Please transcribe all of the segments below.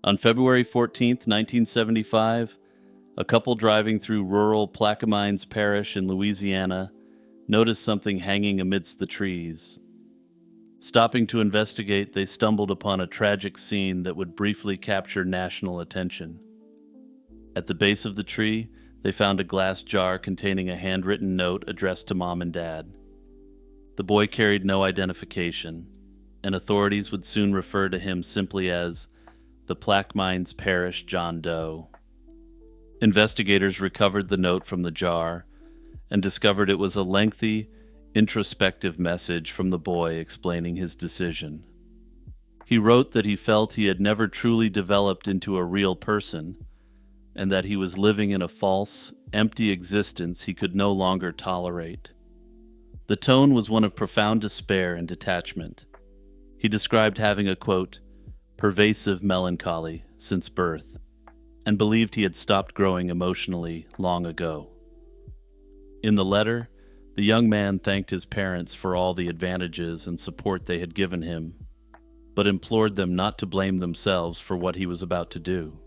On February 14th, 1975, a couple driving through rural Plaquemines Parish in Louisiana noticed something hanging amidst the trees. Stopping to investigate, they stumbled upon a tragic scene that would briefly capture national attention. At the base of the tree, they found a glass jar containing a handwritten note addressed to Mom and Dad. The boy carried no identification, and authorities would soon refer to him simply as the Plaquemines Parish John Doe. Investigators recovered the note from the jar and discovered it was a lengthy, introspective message from the boy explaining his decision. He wrote that he felt he had never truly developed into a real person, and that he was living in a false, empty existence he could no longer tolerate. The tone was one of profound despair and detachment. He described having a, quote, pervasive melancholy since birth, and believed he had stopped growing emotionally long ago. In the letter, the young man thanked his parents for all the advantages and support they had given him, but implored them not to blame themselves for what he was about to do.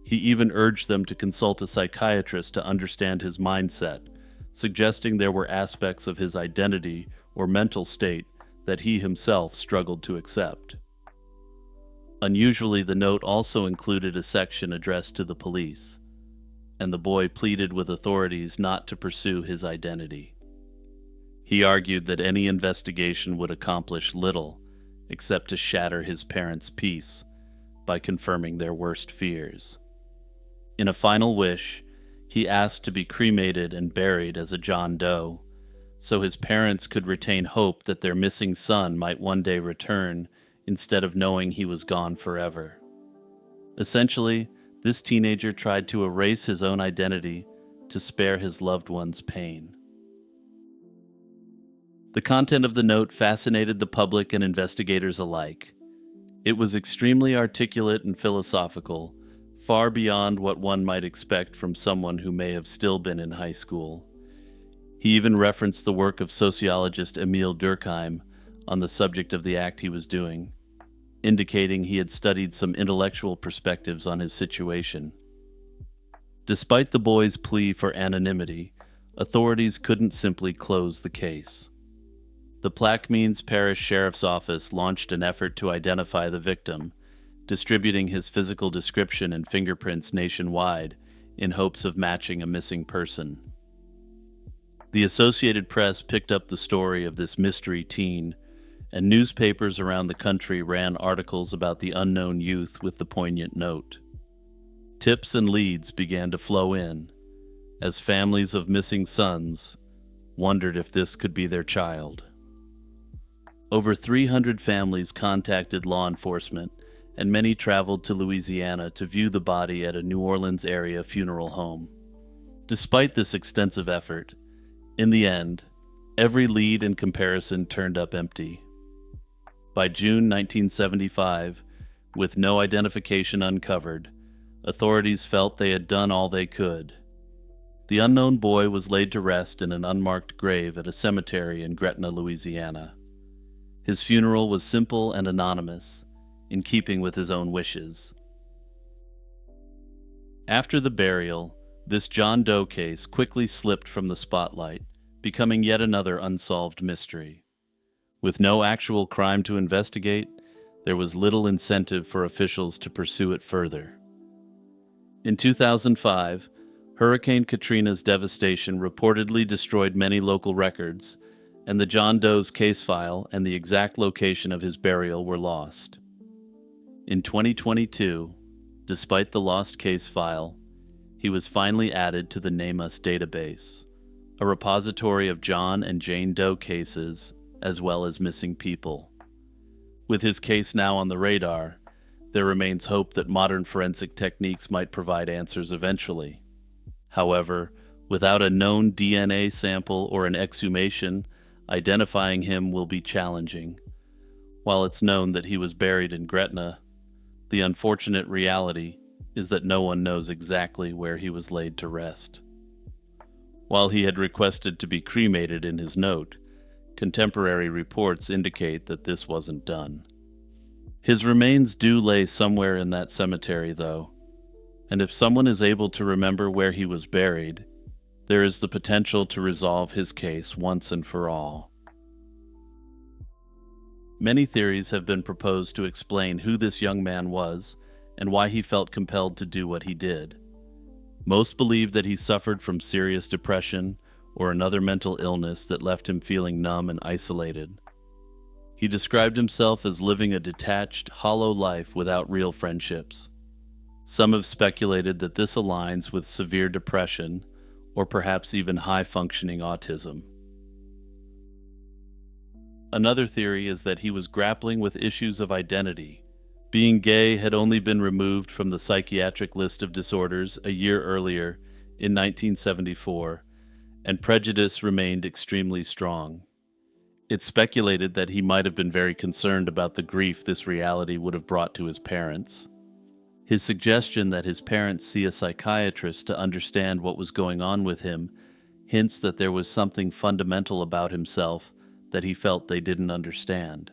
He even urged them to consult a psychiatrist to understand his mindset, suggesting there were aspects of his identity or mental state that he himself struggled to accept. Unusually, the note also included a section addressed to the police, and the boy pleaded with authorities not to pursue his identity. He argued that any investigation would accomplish little except to shatter his parents' peace by confirming their worst fears. In a final wish, he asked to be cremated and buried as a John Doe, so his parents could retain hope that their missing son might one day return instead of knowing he was gone forever. Essentially, this teenager tried to erase his own identity to spare his loved one's pain. The content of the note fascinated the public and investigators alike. It was extremely articulate and philosophical, far beyond what one might expect from someone who may have still been in high school. He even referenced the work of sociologist Emile Durkheim on the subject of the act he was doing, indicating he had studied some intellectual perspectives on his situation. Despite the boy's plea for anonymity, authorities couldn't simply close the case. The Plaquemines Parish Sheriff's Office launched an effort to identify the victim, distributing his physical description and fingerprints nationwide in hopes of matching a missing person. The Associated Press picked up the story of this mystery teen, and newspapers around the country ran articles about the unknown youth with the poignant note. Tips and leads began to flow in, as families of missing sons wondered if this could be their child. Over 300 families contacted law enforcement, and many traveled to Louisiana to view the body at a New Orleans area funeral home. Despite this extensive effort, in the end, every lead and comparison turned up empty. By June 1975, with no identification uncovered, authorities felt they had done all they could. The unknown boy was laid to rest in an unmarked grave at a cemetery in Gretna, Louisiana. His funeral was simple and anonymous, in keeping with his own wishes. After the burial, this John Doe case quickly slipped from the spotlight, becoming yet another unsolved mystery. With no actual crime to investigate, there was little incentive for officials to pursue it further. In 2005, Hurricane Katrina's devastation reportedly destroyed many local records, and the John Doe's case file and the exact location of his burial were lost. In 2022, despite the lost case file, he was finally added to the Name Us database, a repository of John and Jane Doe cases as well as missing people. With his case now on the radar, there remains hope that modern forensic techniques might provide answers eventually. However, without a known DNA sample or an exhumation, identifying him will be challenging. While it's known that he was buried in Gretna, the unfortunate reality is that no one knows exactly where he was laid to rest. While he had requested to be cremated in his note, contemporary reports indicate that this wasn't done. His remains do lay somewhere in that cemetery, though, and if someone is able to remember where he was buried, there is the potential to resolve his case once and for all. Many theories have been proposed to explain who this young man was and why he felt compelled to do what he did. Most believe that he suffered from serious depression or another mental illness that left him feeling numb and isolated. He described himself as living a detached, hollow life without real friendships. Some have speculated that this aligns with severe depression or perhaps even high-functioning autism. Another theory is that he was grappling with issues of identity. Being gay had only been removed from the psychiatric list of disorders a year earlier, in 1974, and prejudice remained extremely strong. It's speculated that he might have been very concerned about the grief this reality would have brought to his parents. His suggestion that his parents see a psychiatrist to understand what was going on with him hints that there was something fundamental about himself that he felt they didn't understand.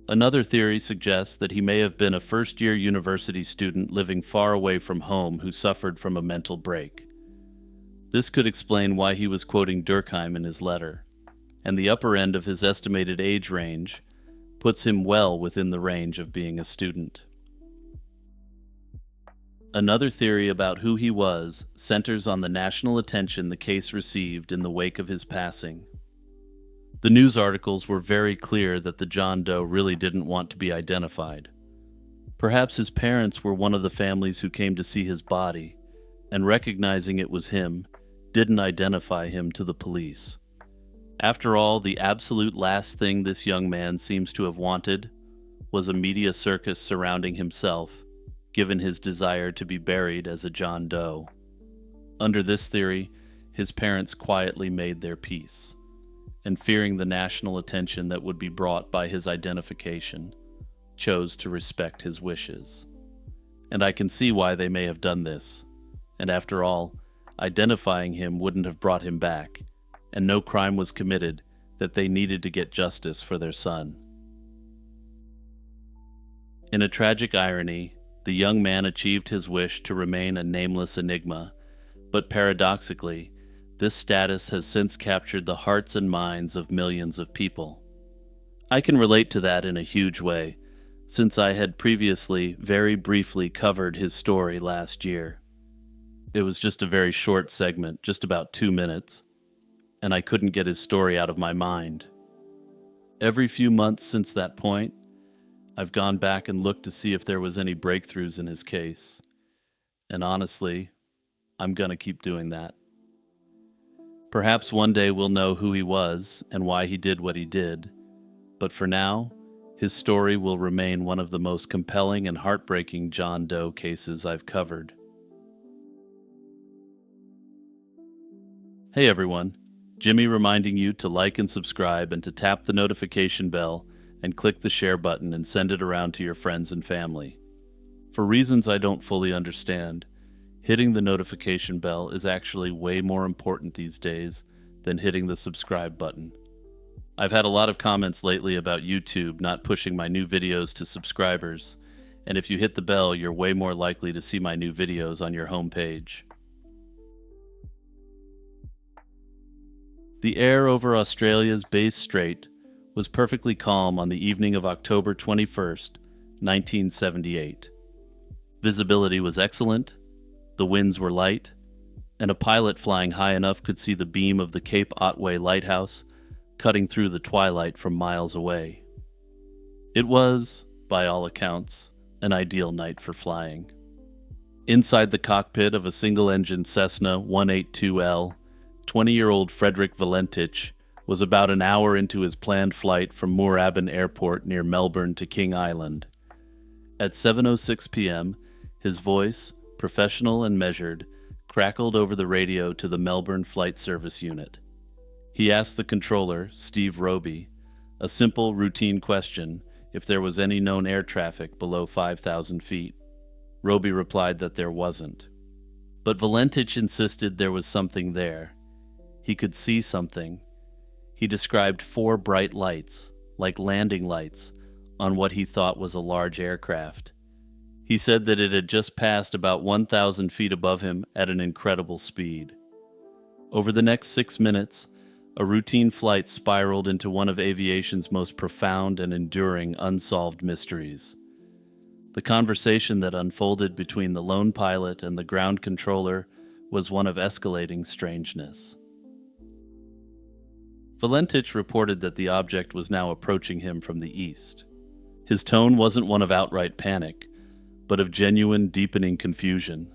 Another theory suggests that he may have been a first-year university student living far away from home who suffered from a mental break. This could explain why he was quoting Durkheim in his letter, and the upper end of his estimated age range puts him well within the range of being a student. Another theory about who he was centers on the national attention the case received in the wake of his passing. The news articles were very clear that the John Doe really didn't want to be identified. Perhaps his parents were one of the families who came to see his body, and recognizing it was him, didn't identify him to the police. After all, the absolute last thing this young man seems to have wanted was a media circus surrounding himself, given his desire to be buried as a John Doe. Under this theory, his parents quietly made their peace, and fearing the national attention that would be brought by his identification, chose to respect his wishes. And I can see why they may have done this. And after all, identifying him wouldn't have brought him back, and no crime was committed that they needed to get justice for their son. In a tragic irony, the young man achieved his wish to remain a nameless enigma, but paradoxically, this status has since captured the hearts and minds of millions of people. I can relate to that in a huge way, since I had previously very briefly covered his story last year. It was just a very short segment, just about 2 minutes, and I couldn't get his story out of my mind. Every few months since that point, I've gone back and looked to see if there was any breakthroughs in his case. And honestly, I'm gonna keep doing that. Perhaps one day we'll know who he was and why he did what he did, but for now, his story will remain one of the most compelling and heartbreaking John Doe cases I've covered. Hey everyone, Jimmy reminding you to like and subscribe and to tap the notification bell and click the share button and send it around to your friends and family. For reasons I don't fully understand, hitting the notification bell is actually way more important these days than hitting the subscribe button. I've had a lot of comments lately about YouTube not pushing my new videos to subscribers, and if you hit the bell, you're way more likely to see my new videos on your homepage. The air over Australia's Bass Strait was perfectly calm on the evening of October 21st, 1978. Visibility was excellent, the winds were light, and a pilot flying high enough could see the beam of the Cape Otway lighthouse cutting through the twilight from miles away. It was, by all accounts, an ideal night for flying. Inside the cockpit of a single-engine Cessna 182L, 20-year-old Frederick Valentich was about an hour into his planned flight from Moorabbin Airport near Melbourne to King Island. At 7:06 p.m., his voice, professional and measured, crackled over the radio to the Melbourne Flight Service Unit. He asked the controller, Steve Roby, a simple, routine question if there was any known air traffic below 5,000 feet. Roby replied that there wasn't. But Valentich insisted there was something there. He could see something. He described 4 bright lights, like landing lights, on what he thought was a large aircraft. He said that it had just passed about 1,000 feet above him at an incredible speed. Over the next 6 minutes, a routine flight spiraled into one of aviation's most profound and enduring unsolved mysteries. The conversation that unfolded between the lone pilot and the ground controller was one of escalating strangeness. Valentich reported that the object was now approaching him from the east. His tone wasn't one of outright panic, but of genuine, deepening confusion.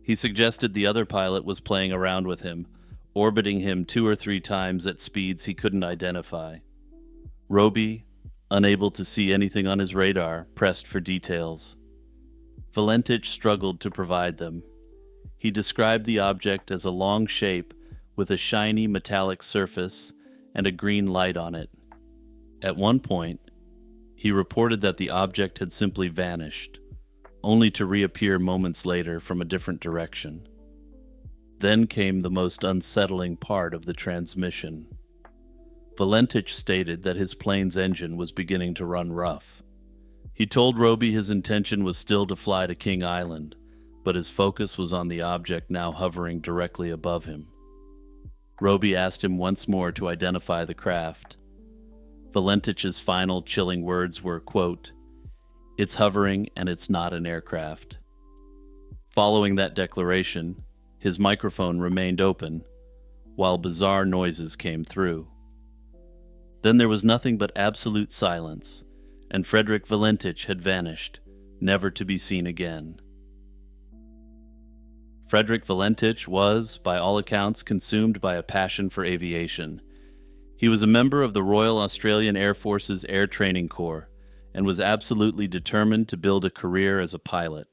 He suggested the other pilot was playing around with him, orbiting him 2 or 3 times at speeds he couldn't identify. Roby, unable to see anything on his radar, pressed for details. Valentich struggled to provide them. He described the object as a long shape with a shiny metallic surface and a green light on it. At one point, he reported that the object had simply vanished, only to reappear moments later from a different direction. Then came the most unsettling part of the transmission. Valentich stated that his plane's engine was beginning to run rough. He told Roby his intention was still to fly to King Island, but his focus was on the object now hovering directly above him. Roby asked him once more to identify the craft. Valentich's final chilling words were, quote, "It's hovering and it's not an aircraft." Following that declaration, his microphone remained open, while bizarre noises came through. Then there was nothing but absolute silence, and Frederick Valentich had vanished, never to be seen again. Frederick Valentich was, by all accounts, consumed by a passion for aviation. He was a member of the Royal Australian Air Force's Air Training Corps and was absolutely determined to build a career as a pilot.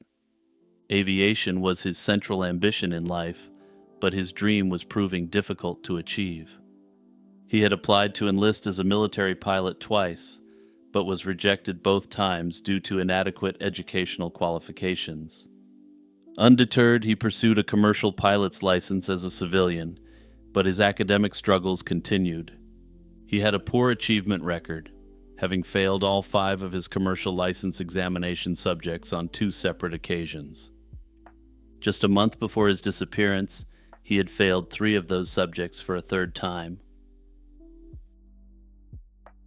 Aviation was his central ambition in life, but his dream was proving difficult to achieve. He had applied to enlist as a military pilot twice, but was rejected both times due to inadequate educational qualifications. Undeterred, he pursued a commercial pilot's license as a civilian, but his academic struggles continued. He had a poor achievement record, having failed all 5 of his commercial license examination subjects on 2 separate occasions. Just a month before his disappearance, he had failed 3 of those subjects for a 3rd time.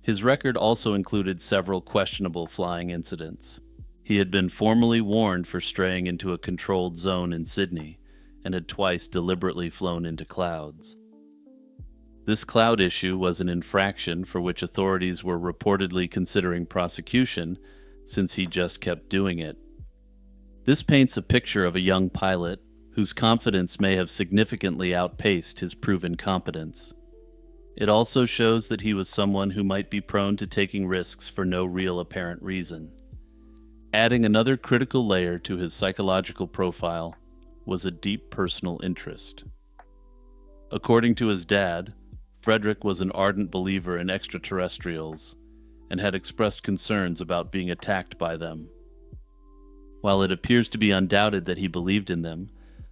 His record also included several questionable flying incidents. He had been formally warned for straying into a controlled zone in Sydney and had twice deliberately flown into clouds. This cloud issue was an infraction for which authorities were reportedly considering prosecution, since he just kept doing it. This paints a picture of a young pilot whose confidence may have significantly outpaced his proven competence. It also shows that he was someone who might be prone to taking risks for no real apparent reason. Adding another critical layer to his psychological profile was a deep personal interest. According to his dad, Frederick was an ardent believer in extraterrestrials and had expressed concerns about being attacked by them. While it appears to be undoubted that he believed in them,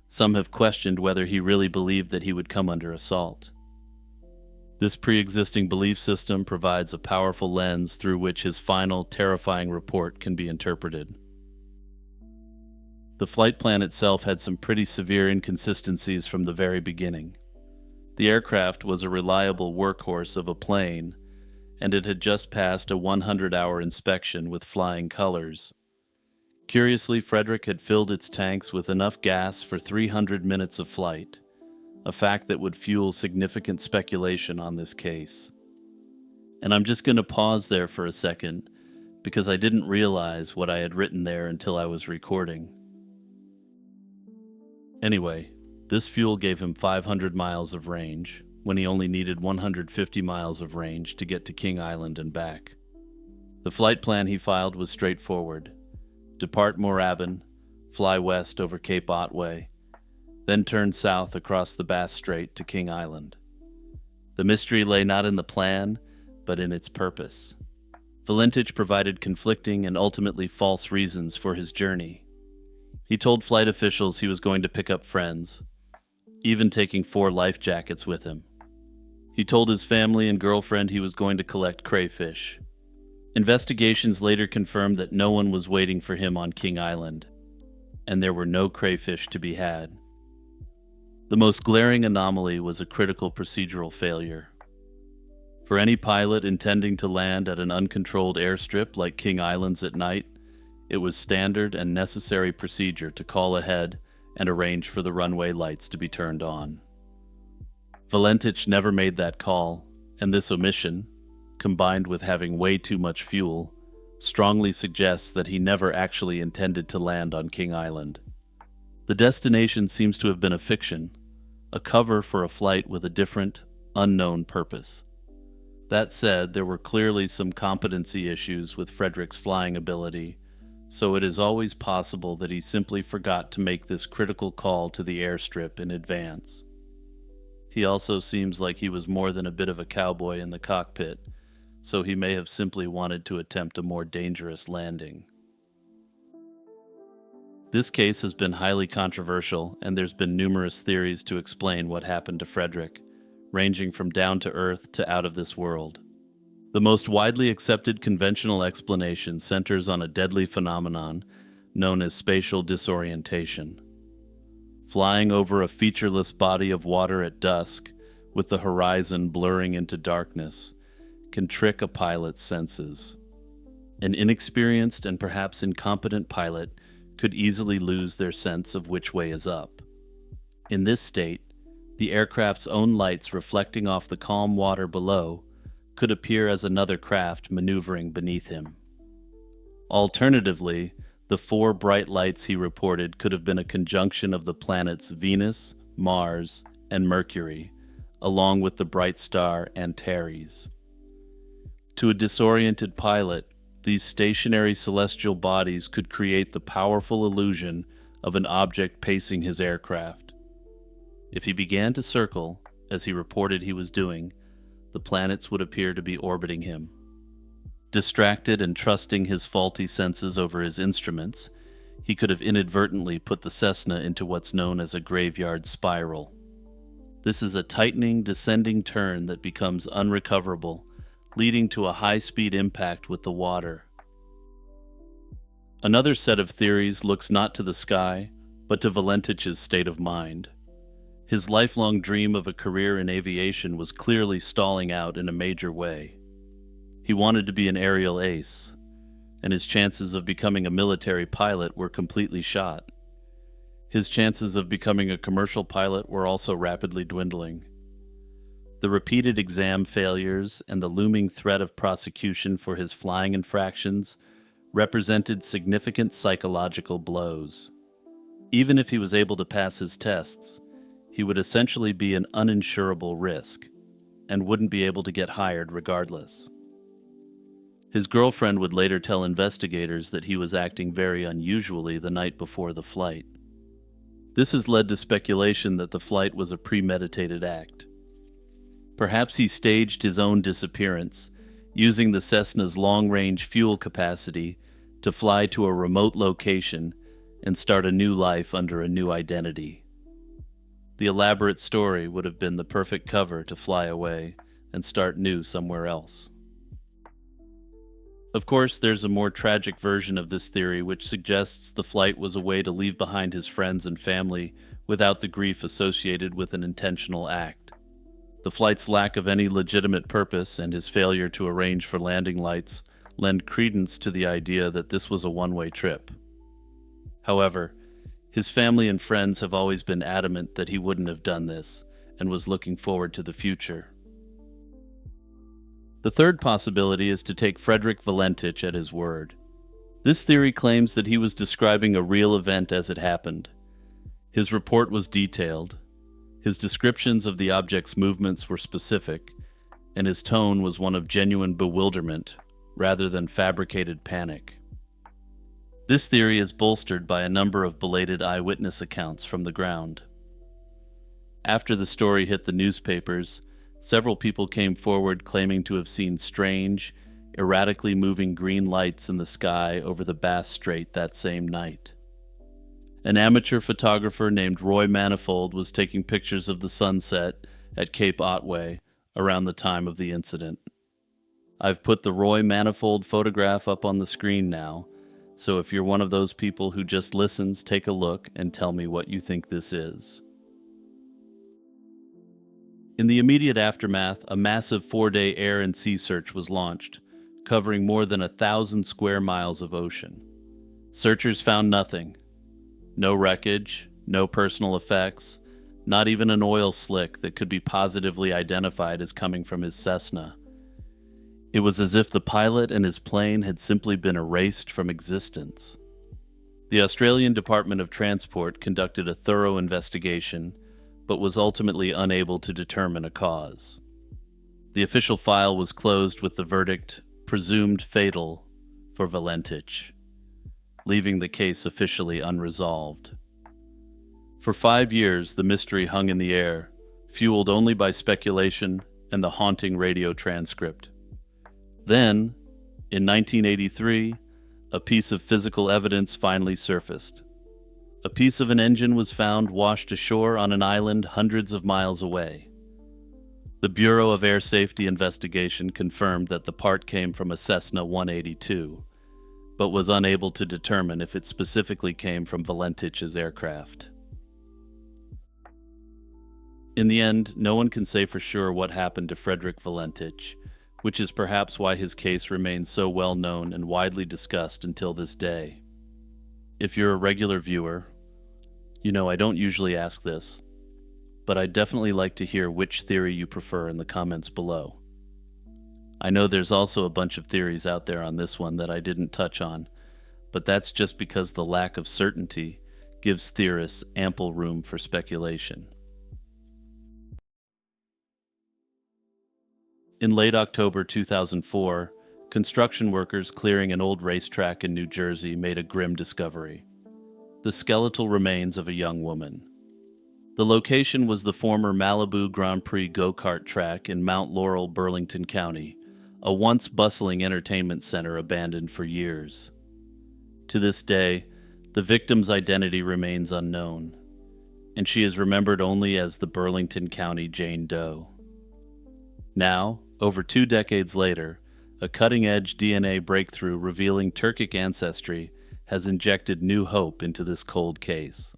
some have questioned whether he really believed that he would come under assault. This pre-existing belief system provides a powerful lens through which his final, terrifying report can be interpreted. The flight plan itself had some pretty severe inconsistencies from the very beginning. The aircraft was a reliable workhorse of a plane, and it had just passed a 100-hour inspection with flying colors. Curiously, Frederick had filled its tanks with enough gas for 300 minutes of flight, a fact that would fuel significant speculation on this case. And I'm just going to pause there for a second, because I didn't realize what I had written there until I was recording. Anyway, this fuel gave him 500 miles of range, when he only needed 150 miles of range to get to King Island and back. The flight plan he filed was straightforward. Depart Moorabbin, fly west over Cape Otway, then turn south across the Bass Strait to King Island. The mystery lay not in the plan, but in its purpose. Valentich provided conflicting and ultimately false reasons for his journey. He told flight officials he was going to pick up friends, even taking 4 life jackets with him. He told his family and girlfriend he was going to collect crayfish. Investigations later confirmed that no one was waiting for him on King Island, and there were no crayfish to be had. The most glaring anomaly was a critical procedural failure. For any pilot intending to land at an uncontrolled airstrip like King Island's at night, it was standard and necessary procedure to call ahead and arrange for the runway lights to be turned on. Valentich never made that call, and this omission, combined with having way too much fuel, strongly suggests that he never actually intended to land on King Island. The destination seems to have been a fiction, a cover for a flight with a different, unknown purpose. That said, there were clearly some competency issues with Frederick's flying ability, so it is always possible that he simply forgot to make this critical call to the airstrip in advance. He also seems like he was more than a bit of a cowboy in the cockpit, so he may have simply wanted to attempt a more dangerous landing. This case has been highly controversial, and there's been numerous theories to explain what happened to Frederick, ranging from down to earth to out of this world. The most widely accepted conventional explanation centers on a deadly phenomenon known as spatial disorientation. Flying over a featureless body of water at dusk, with the horizon blurring into darkness, can trick a pilot's senses. An inexperienced and perhaps incompetent pilot could easily lose their sense of which way is up. In this state, the aircraft's own lights reflecting off the calm water below could appear as another craft maneuvering beneath him. Alternatively, the 4 bright lights he reported could have been a conjunction of the planets Venus, Mars, and Mercury, along with the bright star Antares. To a disoriented pilot, these stationary celestial bodies could create the powerful illusion of an object pacing his aircraft. If he began to circle, as he reported he was doing, the planets would appear to be orbiting him. Distracted and trusting his faulty senses over his instruments, he could have inadvertently put the Cessna into what's known as a graveyard spiral. This is a tightening, descending turn that becomes unrecoverable, leading to a high-speed impact with the water. Another set of theories looks not to the sky, but to Valentich's state of mind. His lifelong dream of a career in aviation was clearly stalling out in a major way. He wanted to be an aerial ace, and his chances of becoming a military pilot were completely shot. His chances of becoming a commercial pilot were also rapidly dwindling. The repeated exam failures and the looming threat of prosecution for his flying infractions represented significant psychological blows. Even if he was able to pass his tests, he would essentially be an uninsurable risk and wouldn't be able to get hired regardless. His girlfriend would later tell investigators that he was acting very unusually the night before the flight. This has led to speculation that the flight was a premeditated act. Perhaps he staged his own disappearance, using the Cessna's long-range fuel capacity to fly to a remote location and start a new life under a new identity. The elaborate story would have been the perfect cover to fly away and start new somewhere else. Of course, there's a more tragic version of this theory which suggests the flight was a way to leave behind his friends and family without the grief associated with an intentional act. The flight's lack of any legitimate purpose and his failure to arrange for landing lights lend credence to the idea that this was a one-way trip. However, his family and friends have always been adamant that he wouldn't have done this and was looking forward to the future. The third possibility is to take Frederick Valentich at his word. This theory claims that he was describing a real event as it happened. His report was detailed, his descriptions of the object's movements were specific, and his tone was one of genuine bewilderment rather than fabricated panic. This theory is bolstered by a number of belated eyewitness accounts from the ground. After the story hit the newspapers, several people came forward claiming to have seen strange, erratically moving green lights in the sky over the Bass Strait that same night. An amateur photographer named Roy Manifold was taking pictures of the sunset at Cape Otway around the time of the incident. I've put the Roy Manifold photograph up on the screen now, so if you're one of those people who just listens, take a look and tell me what you think this is. In the immediate aftermath, a massive 4-day air and sea search was launched, covering more than 1,000 square miles of ocean. Searchers found nothing. No wreckage, no personal effects, not even an oil slick that could be positively identified as coming from his Cessna. It was as if the pilot and his plane had simply been erased from existence. The Australian Department of Transport conducted a thorough investigation, but was ultimately unable to determine a cause. The official file was closed with the verdict, presumed fatal, for Valentich, leaving the case officially unresolved. For 5 years, the mystery hung in the air, fueled only by speculation and the haunting radio transcript. Then, in 1983, a piece of physical evidence finally surfaced. A piece of an engine was found washed ashore on an island hundreds of miles away. The Bureau of Air Safety Investigation confirmed that the part came from a Cessna 182, but was unable to determine if it specifically came from Valentich's aircraft. In the end, no one can say for sure what happened to Frederick Valentich, which is perhaps why his case remains so well known and widely discussed until this day. If you're a regular viewer, you know I don't usually ask this, but I'd definitely like to hear which theory you prefer in the comments below. I know there's also a bunch of theories out there on this one that I didn't touch on, but that's just because the lack of certainty gives theorists ample room for speculation. In late October 2004, construction workers clearing an old racetrack in New Jersey made a grim discovery: the skeletal remains of a young woman. The location was the former Malibu Grand Prix go-kart track in Mount Laurel, Burlington County, a once bustling entertainment center abandoned for years. To this day, the victim's identity remains unknown, and she is remembered only as the Burlington County Jane Doe. Now, over 2 decades later, a cutting-edge DNA breakthrough revealing Turkic ancestry has injected new hope into this cold case.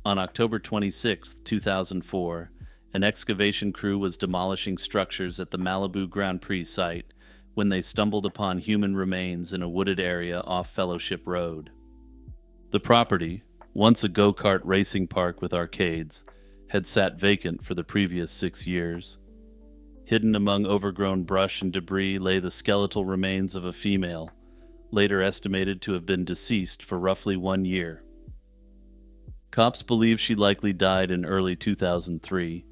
On October 26, 2004, an excavation crew was demolishing structures at the Malibu Grand Prix site when they stumbled upon human remains in a wooded area off Fellowship Road. The property, once a go-kart racing park with arcades, had sat vacant for the previous 6 years. Hidden among overgrown brush and debris lay the skeletal remains of a female, later estimated to have been deceased for roughly 1 year. Cops believe she likely died in early 2003,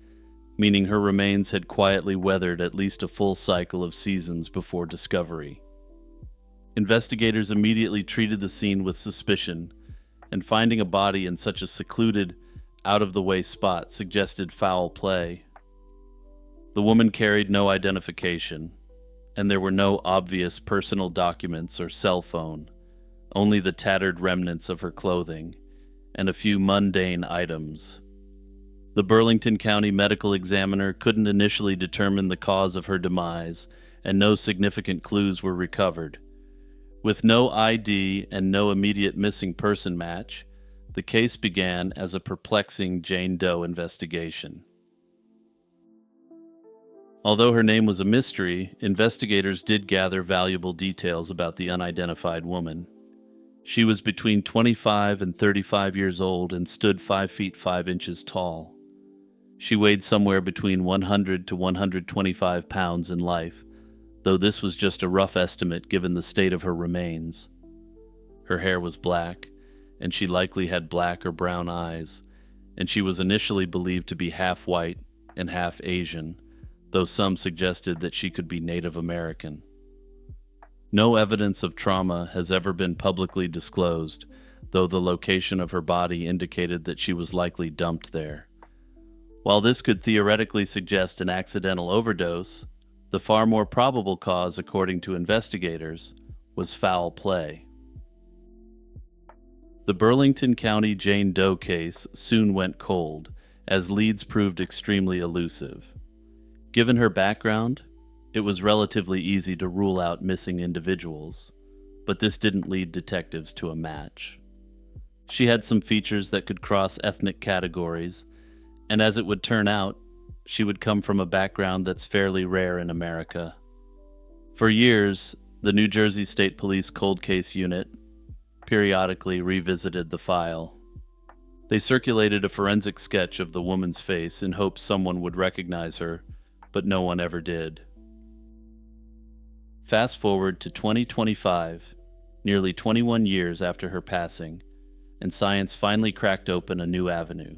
meaning her remains had quietly weathered at least a full cycle of seasons before discovery. Investigators immediately treated the scene with suspicion, and finding a body in such a secluded, out-of-the-way spot suggested foul play. The woman carried no identification, and there were no obvious personal documents or cell phone, only the tattered remnants of her clothing, and a few mundane items. The Burlington County medical examiner couldn't initially determine the cause of her demise, and no significant clues were recovered. With no ID and no immediate missing person match, the case began as a perplexing Jane Doe investigation. Although her name was a mystery, investigators did gather valuable details about the unidentified woman. She was between 25 and 35 years old and stood 5 feet 5 inches tall. She weighed somewhere between 100 to 125 pounds in life, though this was just a rough estimate given the state of her remains. Her hair was black, and she likely had black or brown eyes, and she was initially believed to be half white and half Asian, though some suggested that she could be Native American. No evidence of trauma has ever been publicly disclosed, though the location of her body indicated that she was likely dumped there. While this could theoretically suggest an accidental overdose, the far more probable cause, according to investigators, was foul play. The Burlington County Jane Doe case soon went cold, as leads proved extremely elusive. Given her background, it was relatively easy to rule out missing individuals, but this didn't lead detectives to a match. She had some features that could cross ethnic categories, and as it would turn out, she would come from a background that's fairly rare in America. For years, the New Jersey State Police Cold Case Unit periodically revisited the file. They circulated a forensic sketch of the woman's face in hopes someone would recognize her, but no one ever did. Fast forward to 2025, nearly 21 years after her passing, and science finally cracked open a new avenue.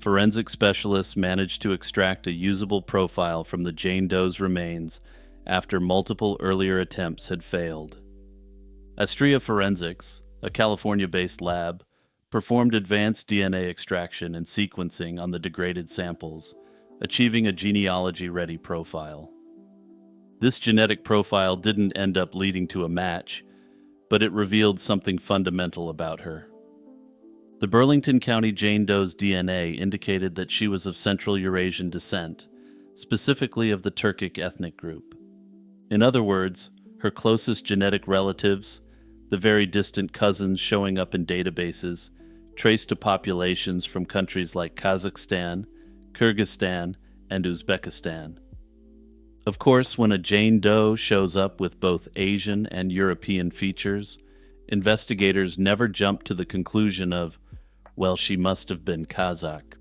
Forensic specialists managed to extract a usable profile from the Jane Doe's remains after multiple earlier attempts had failed. Astria Forensics, a California-based lab, performed advanced DNA extraction and sequencing on the degraded samples, achieving a genealogy-ready profile. This genetic profile didn't end up leading to a match, but it revealed something fundamental about her. The Burlington County Jane Doe's DNA indicated that she was of Central Eurasian descent, specifically of the Turkic ethnic group. In other words, her closest genetic relatives, the very distant cousins showing up in databases, traced to populations from countries like Kazakhstan, Kyrgyzstan, and Uzbekistan. Of course, when a Jane Doe shows up with both Asian and European features, investigators never jump to the conclusion of, well, she must have been Kazakh.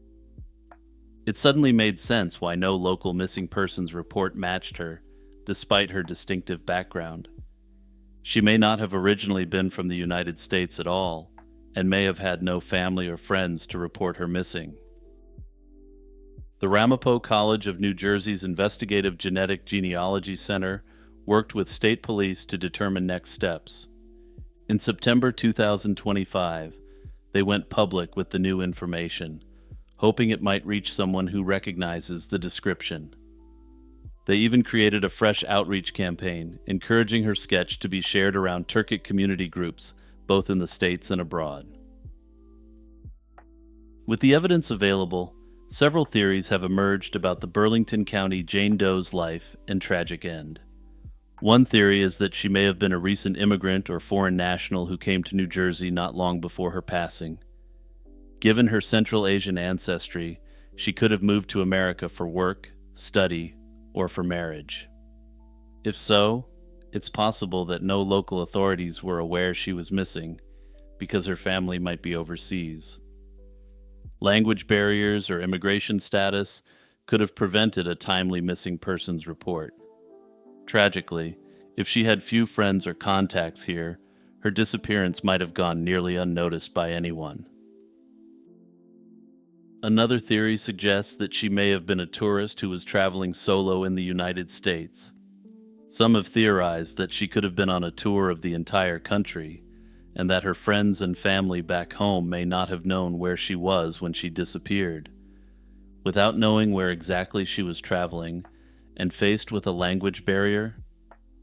It suddenly made sense why no local missing persons report matched her, despite her distinctive background. She may not have originally been from the United States at all, and may have had no family or friends to report her missing. The Ramapo College of New Jersey's Investigative Genetic Genealogy Center worked with state police to determine next steps. In September 2025, they went public with the new information, hoping it might reach someone who recognizes the description. They even created a fresh outreach campaign, encouraging her sketch to be shared around Turkic community groups, both in the States and abroad. With the evidence available, several theories have emerged about the Burlington County Jane Doe's life and tragic end. One theory is that she may have been a recent immigrant or foreign national who came to New Jersey not long before her passing. Given her Central Asian ancestry, she could have moved to America for work, study, or for marriage. If so, it's possible that no local authorities were aware she was missing because her family might be overseas. Language barriers or immigration status could have prevented a timely missing persons report. Tragically, if she had few friends or contacts here, her disappearance might have gone nearly unnoticed by anyone. Another theory suggests that she may have been a tourist who was traveling solo in the United States. Some have theorized that she could have been on a tour of the entire country, and that her friends and family back home may not have known where she was when she disappeared. Without knowing where exactly she was traveling, and faced with a language barrier,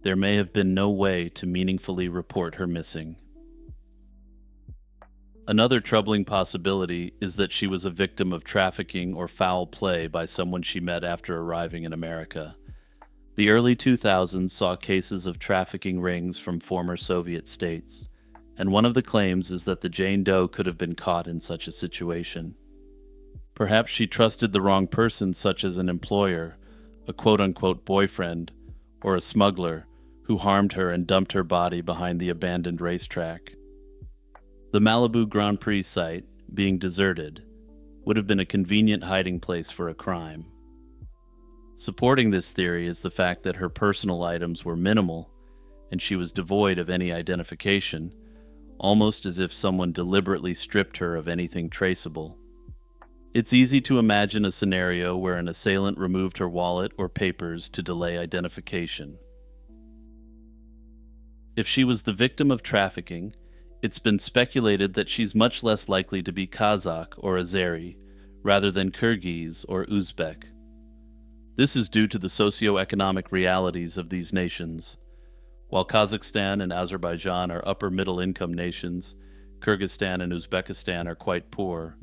there may have been no way to meaningfully report her missing. Another troubling possibility is that she was a victim of trafficking or foul play by someone she met after arriving in America. The early 2000s saw cases of trafficking rings from former Soviet states, and one of the claims is that the Jane Doe could have been caught in such a situation. Perhaps she trusted the wrong person, such as an employer, a quote-unquote boyfriend, or a smuggler who harmed her and dumped her body behind the abandoned racetrack. The Malibu Grand Prix site, being deserted, would have been a convenient hiding place for a crime. Supporting this theory is the fact that her personal items were minimal and she was devoid of any identification, almost as if someone deliberately stripped her of anything traceable. It's easy to imagine a scenario where an assailant removed her wallet or papers to delay identification. If she was the victim of trafficking, it's been speculated that she's much less likely to be Kazakh or Azeri, rather than Kyrgyz or Uzbek. This is due to the socio-economic realities of these nations. While Kazakhstan and Azerbaijan are upper-middle-income nations, Kyrgyzstan and Uzbekistan are quite poor,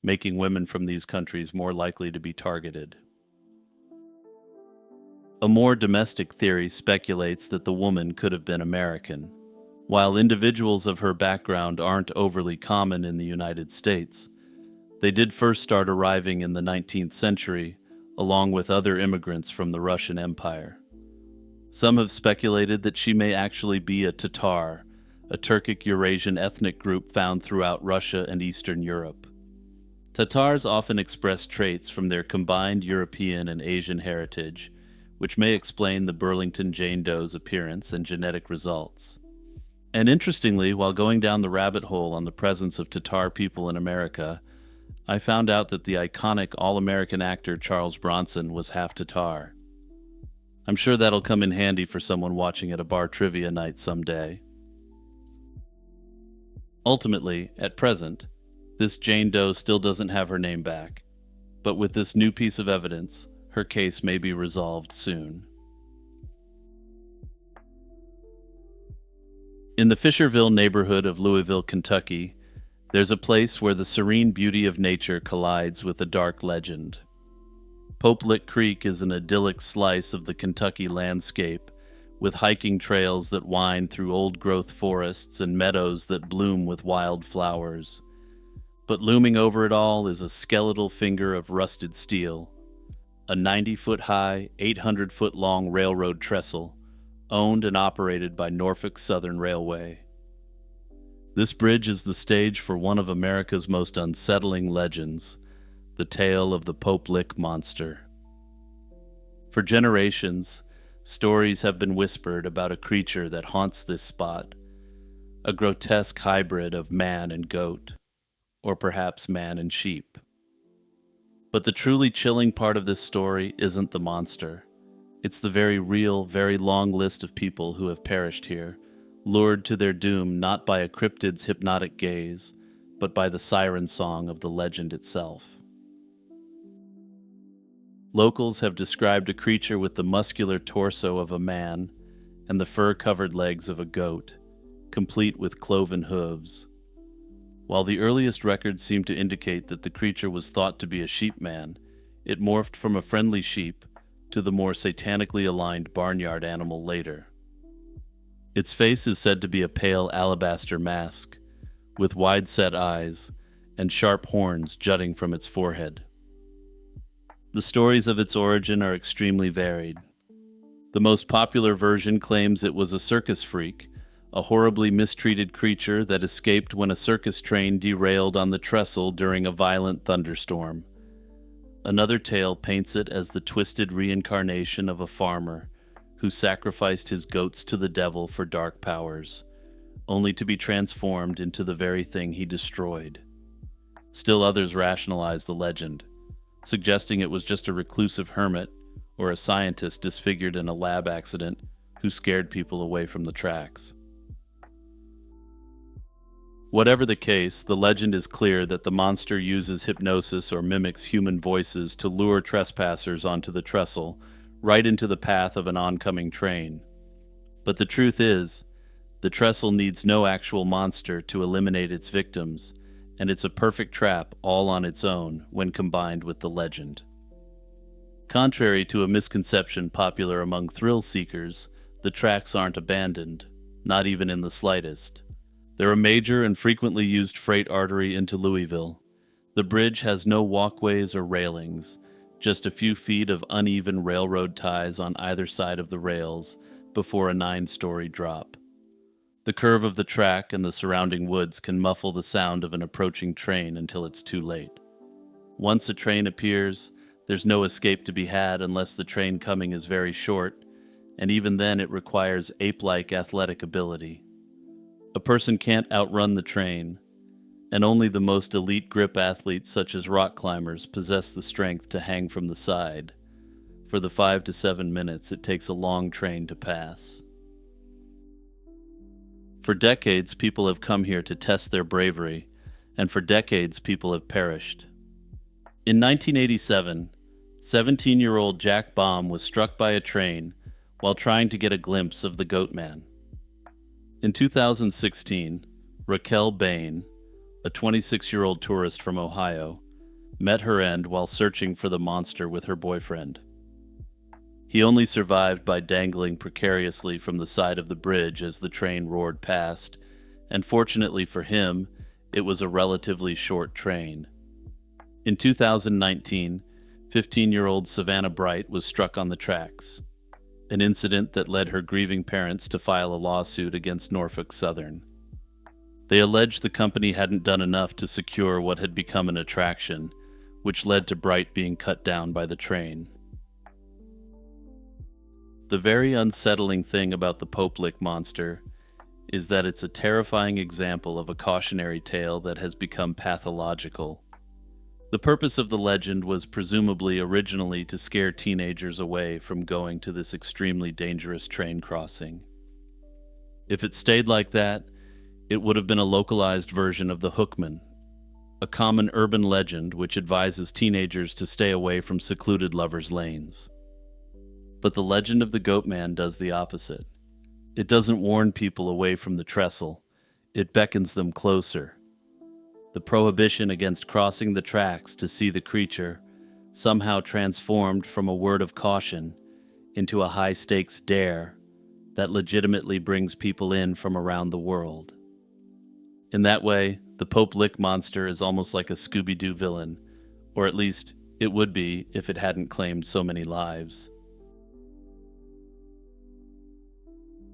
making women from these countries more likely to be targeted. A more domestic theory speculates that the woman could have been American. While individuals of her background aren't overly common in the United States, they did first start arriving in the 19th century, along with other immigrants from the Russian Empire. Some have speculated that she may actually be a Tatar, a Turkic Eurasian ethnic group found throughout Russia and Eastern Europe. Tatars often express traits from their combined European and Asian heritage, which may explain the Burlington Jane Doe's appearance and genetic results. And interestingly, while going down the rabbit hole on the presence of Tatar people in America, I found out that the iconic all-American actor Charles Bronson was half Tatar. I'm sure that'll come in handy for someone watching at a bar trivia night someday. Ultimately, at present, this Jane Doe still doesn't have her name back, but with this new piece of evidence, her case may be resolved soon. In the Fisherville neighborhood of Louisville, Kentucky, there's a place where the serene beauty of nature collides with a dark legend. Pope Lick Creek is an idyllic slice of the Kentucky landscape, with hiking trails that wind through old-growth forests and meadows that bloom with wild flowers. But looming over it all is a skeletal finger of rusted steel, a 90-foot-high, 800-foot-long railroad trestle, owned and operated by Norfolk Southern Railway. This bridge is the stage for one of America's most unsettling legends, the tale of the Pope Lick Monster. For generations, stories have been whispered about a creature that haunts this spot, a grotesque hybrid of man and goat, or perhaps man and sheep. But the truly chilling part of this story isn't the monster. It's the very real, very long list of people who have perished here, lured to their doom not by a cryptid's hypnotic gaze, but by the siren song of the legend itself. Locals have described a creature with the muscular torso of a man and the fur-covered legs of a goat, complete with cloven hooves. While the earliest records seem to indicate that the creature was thought to be a sheepman, it morphed from a friendly sheep to the more satanically aligned barnyard animal later. Its face is said to be a pale alabaster mask, with wide-set eyes and sharp horns jutting from its forehead. The stories of its origin are extremely varied. The most popular version claims it was a circus freak, a horribly mistreated creature that escaped when a circus train derailed on the trestle during a violent thunderstorm. Another tale paints it as the twisted reincarnation of a farmer who sacrificed his goats to the devil for dark powers, only to be transformed into the very thing he destroyed. Still others rationalize the legend, suggesting it was just a reclusive hermit or a scientist disfigured in a lab accident who scared people away from the tracks. Whatever the case, the legend is clear that the monster uses hypnosis or mimics human voices to lure trespassers onto the trestle, right into the path of an oncoming train. But the truth is, the trestle needs no actual monster to eliminate its victims, and it's a perfect trap all on its own when combined with the legend. Contrary to a misconception popular among thrill seekers, the tracks aren't abandoned, not even in the slightest. They're a major and frequently used freight artery into Louisville. The bridge has no walkways or railings, just a few feet of uneven railroad ties on either side of the rails before a 9-story drop. The curve of the track and the surrounding woods can muffle the sound of an approaching train until it's too late. Once a train appears, there's no escape to be had unless the train coming is very short, and even then it requires ape-like athletic ability. A person can't outrun the train, and only the most elite grip athletes such as rock climbers possess the strength to hang from the side for the 5 to 7 minutes it takes a long train to pass. For decades, people have come here to test their bravery, and for decades, people have perished. In 1987, 17-year-old Jack Baum was struck by a train while trying to get a glimpse of the Goat Man. In 2016, Raquel Bain, a 26-year-old tourist from Ohio, met her end while searching for the monster with her boyfriend. He only survived by dangling precariously from the side of the bridge as the train roared past, and fortunately for him, it was a relatively short train. In 2019, 15-year-old Savannah Bright was struck on the tracks, an incident that led her grieving parents to file a lawsuit against Norfolk Southern. They alleged the company hadn't done enough to secure what had become an attraction, which led to Bright being cut down by the train. The very unsettling thing about the Pope-Lick monster is that it's a terrifying example of a cautionary tale that has become pathological. The purpose of the legend was presumably originally to scare teenagers away from going to this extremely dangerous train crossing. If it stayed like that, it would have been a localized version of the Hookman, a common urban legend which advises teenagers to stay away from secluded lovers' lanes. But the legend of the Goat Man does the opposite. It doesn't warn people away from the trestle, it beckons them closer. The prohibition against crossing the tracks to see the creature somehow transformed from a word of caution into a high-stakes dare that legitimately brings people in from around the world. In that way, the Pope-Lick monster is almost like a Scooby-Doo villain, or at least it would be if it hadn't claimed so many lives.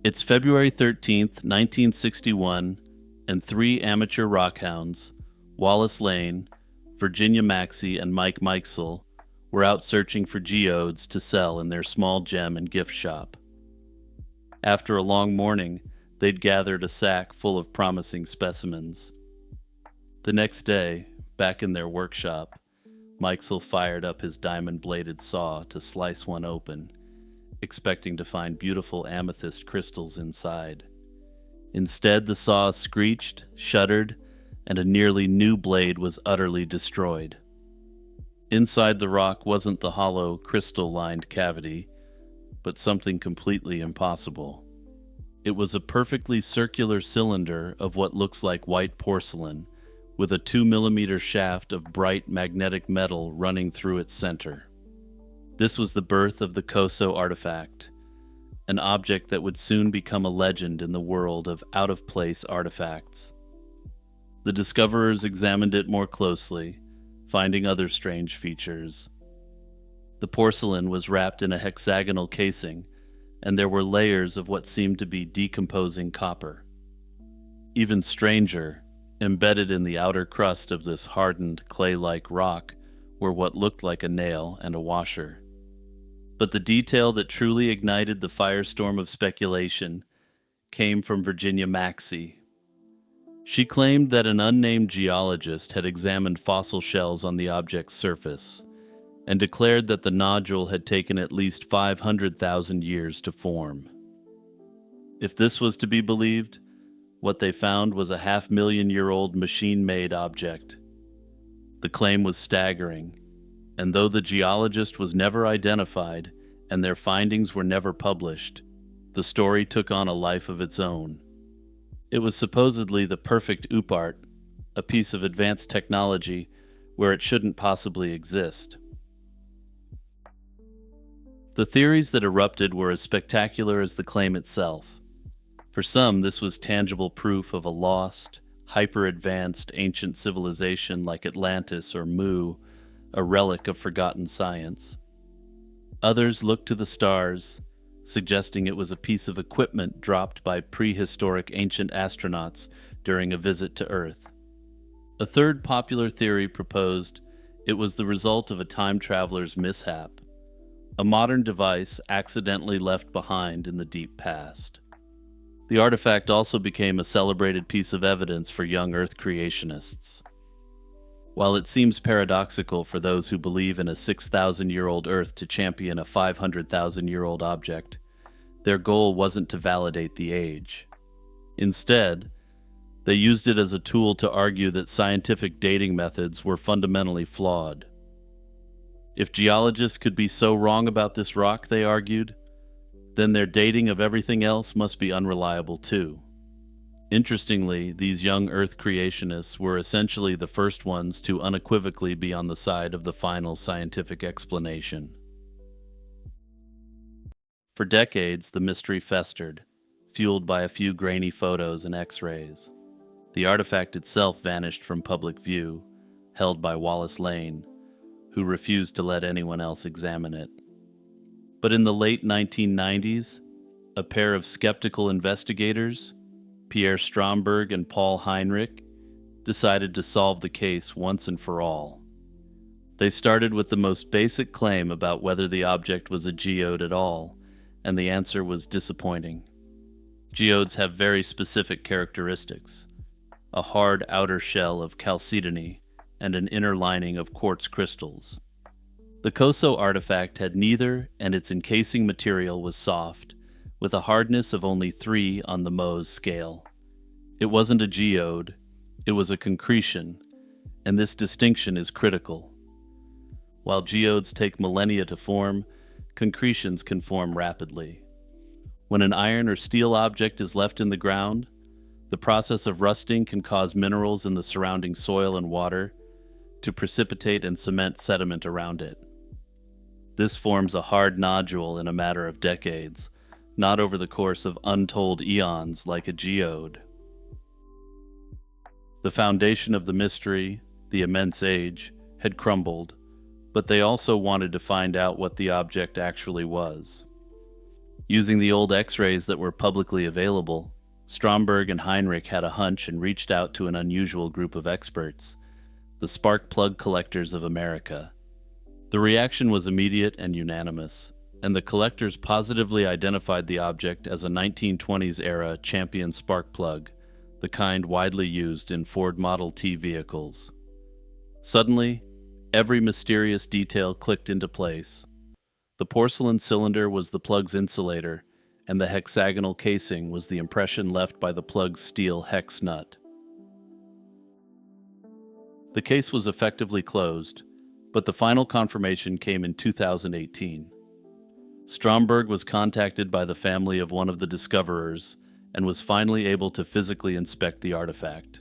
It's February 13th, 1961, and three amateur rockhounds, Wallace Lane, Virginia Maxey, and Mike Mikesell, were out searching for geodes to sell in their small gem and gift shop. After a long morning, they'd gathered a sack full of promising specimens. The next day, back in their workshop, Mikesell fired up his diamond-bladed saw to slice one open, expecting to find beautiful amethyst crystals inside. Instead, the saw screeched, shuddered, and a nearly new blade was utterly destroyed. Inside the rock wasn't the hollow, crystal-lined cavity, but something completely impossible. It was a perfectly circular cylinder of what looks like white porcelain, with a 2-millimeter shaft of bright magnetic metal running through its center. This was the birth of the Koso artifact, an object that would soon become a legend in the world of out-of-place artifacts. The discoverers examined it more closely, finding other strange features. The porcelain was wrapped in a hexagonal casing, and there were layers of what seemed to be decomposing copper. Even stranger, embedded in the outer crust of this hardened, clay-like rock, were what looked like a nail and a washer. But the detail that truly ignited the firestorm of speculation came from Virginia Maxey. She claimed that an unnamed geologist had examined fossil shells on the object's surface and declared that the nodule had taken at least 500,000 years to form. If this was to be believed, what they found was a 500,000-year-old machine-made object. The claim was staggering, and though the geologist was never identified and their findings were never published, the story took on a life of its own. It was supposedly the perfect oopart, a piece of advanced technology where it shouldn't possibly exist. The theories that erupted were as spectacular as the claim itself. For some, this was tangible proof of a lost, hyper-advanced ancient civilization like Atlantis or Mu, a relic of forgotten science. Others looked to the stars, suggesting it was a piece of equipment dropped by prehistoric ancient astronauts during a visit to Earth. A third popular theory proposed it was the result of a time traveler's mishap, a modern device accidentally left behind in the deep past. The artifact also became a celebrated piece of evidence for young Earth creationists. While it seems paradoxical for those who believe in a 6,000-year-old Earth to champion a 500,000-year-old object, their goal wasn't to validate the age. Instead, they used it as a tool to argue that scientific dating methods were fundamentally flawed. If geologists could be so wrong about this rock, they argued, then their dating of everything else must be unreliable too. Interestingly, these young Earth creationists were essentially the first ones to unequivocally be on the side of the final scientific explanation. For decades, the mystery festered, fueled by a few grainy photos and X-rays. The artifact itself vanished from public view, held by Wallace Lane, who refused to let anyone else examine it. But in the late 1990s, a pair of skeptical investigators, Pierre Stromberg and Paul Heinrich, decided to solve the case once and for all. They started with the most basic claim about whether the object was a geode at all, and the answer was disappointing. Geodes have very specific characteristics: a hard outer shell of chalcedony and an inner lining of quartz crystals. The Koso artifact had neither, and its encasing material was soft, with a hardness of only 3 on the Mohs scale. It wasn't a geode, it was a concretion, and this distinction is critical. While geodes take millennia to form, concretions can form rapidly. When an iron or steel object is left in the ground, the process of rusting can cause minerals in the surrounding soil and water to precipitate and cement sediment around it. This forms a hard nodule in a matter of decades, not over the course of untold eons like a geode. The foundation of the mystery, the immense age, had crumbled, but they also wanted to find out what the object actually was. Using the old X-rays that were publicly available, Stromberg and Heinrich had a hunch and reached out to an unusual group of experts, the spark plug collectors of America. The reaction was immediate and unanimous, and the collectors positively identified the object as a 1920s-era Champion spark plug, the kind widely used in Ford Model T vehicles. Suddenly, every mysterious detail clicked into place. The porcelain cylinder was the plug's insulator, and the hexagonal casing was the impression left by the plug's steel hex nut. The case was effectively closed, but the final confirmation came in 2018. Stromberg was contacted by the family of one of the discoverers and was finally able to physically inspect the artifact.